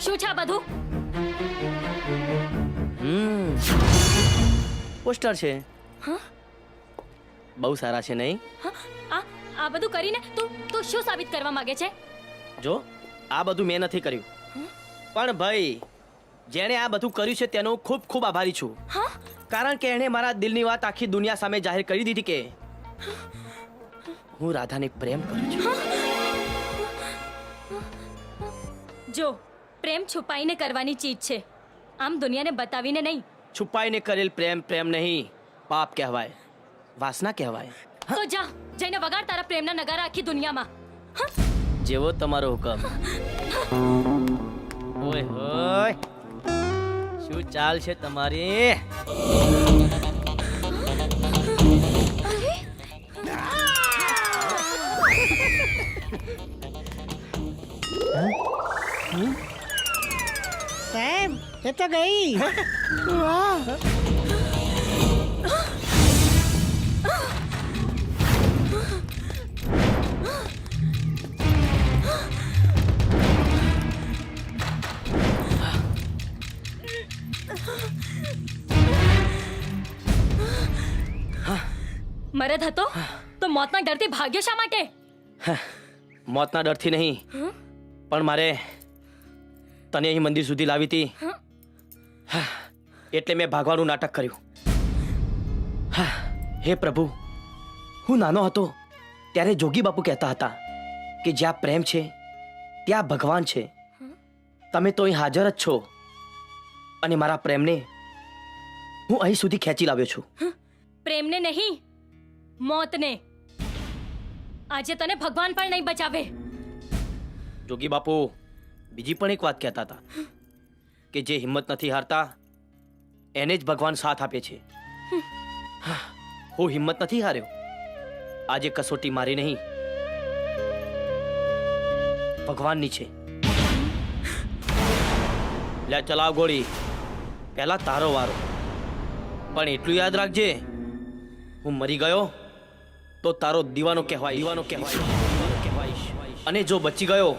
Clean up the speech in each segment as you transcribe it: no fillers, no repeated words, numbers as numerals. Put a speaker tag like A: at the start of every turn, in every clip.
A: શું છે આ બધું?
B: પોસ્ટર છે.
A: હા?
B: બહુ સારા છે નહીં?
A: આ બધું કરીને તું શું સાબિત કરવા માંગે છે?
B: જો આ બધું મેં નથી કર્યું, પણ ભાઈ જેણે આ બધું કર્યું છે તેનો ખૂબ ખૂબ આભારી છું.
A: હા?
B: કારણ કે એણે મારા દિલની વાત આખી દુનિયા સામે જાહેર કરી દીધી કે હું રાધાને પ્રેમ કરું છું.
A: જો પ્રેમ છુપાઈને કરવાની ચીજ છે, આમ દુનિયાને બતાવીને નહીં.
B: છુપાઈને કરેલ પ્રેમ પ્રેમ નહીં, પાપ કહેવાય, વાસના કહેવાય.
A: તો જા જઈને વગાડ તારા પ્રેમના નગારા આખી દુનિયામાં.
B: જેવો તમારો હુકમ. ઓય હોય, શું ચાલ છે તમારી?
C: સેમ એ તો ગઈ. વાહ.
A: મરદ હતો તો મોતના ડરથી ભાગ્યો શા માટે?
B: મોતના ડરથી નહીં, પણ મારે તને અહીં મંદિર સુધી લાવી હતી એટલે મેં ભાગવાનું નાટક કર્યું. હે પ્રભુ, હું નાનો હતો ત્યારે જોગી બાપુ કહેતા હતા કે જ્યાં પ્રેમ છે ત્યાં ભગવાન છે. તમે તો અહીં હાજર જ છો અને મારા પ્રેમને હું અહીં સુધી ખેંચી લાવ્યો છું.
A: પ્રેમને નહીં, મોતને. આજે તને ભગવાન પણ નહીં બચાવે.
B: જોગી બાપુ બીજી પણ એક વાત કહેતા હતા કે જે હિંમત નથી હારતા એને જ ભગવાન સાથ આપે છે. હું હિંમત નથી હાર્યો. આજે કસોટી મારી નહીં, ભગવાનની છે. લે ચલાવ ગોળી, પહેલા તારો વારો. પણ એટલું યાદ રાખજે, હું મરી ગયો તો તારો દીવાનો કહેવાય, અને જો બચી ગયો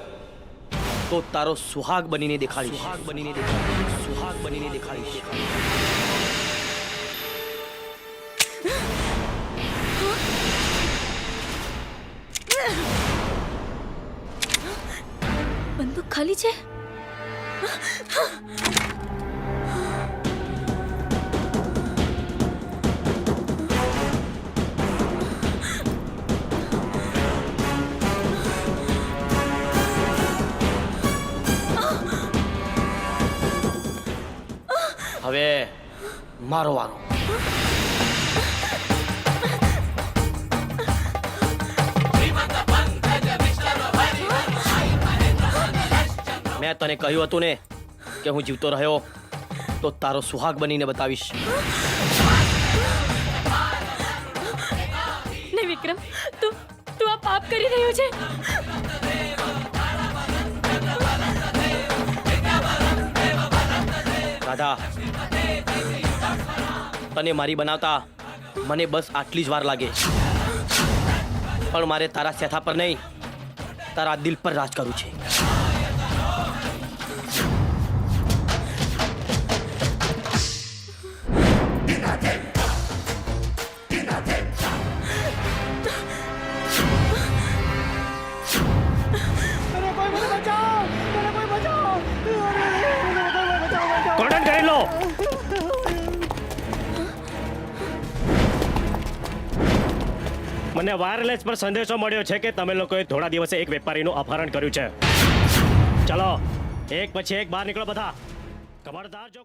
B: તો તારો સુહાગ બનીને દેખાડીશ.
A: બંદૂક ખાલી છે.
B: હવે મારો વારો. મેં તને કહ્યું હતું ને કે હું જીવતો રહ્યો તો તારો સુહાગ બનીને બતાવીશ.
A: ને વિક્રમ, તું આ પાપ કરી રહ્યો છે.
B: રાધા, તને મારી બનાવતા મને બસ આટલી જ વાર લાગે, પણ મારે તારા સેથા પર નહીં, તારા દિલ પર રાજ કરવું છે.
D: કોર્ડન કરી લો. મને વાયરલેસ પર સંદેશો મળ્યો છે કે તમે લોકોએ થોડા દિવસે એક વેપારીનું અપહરણ કર્યું છે. ચલો એક પછી એક બહાર નીકળો બધા. ખબરદાર જો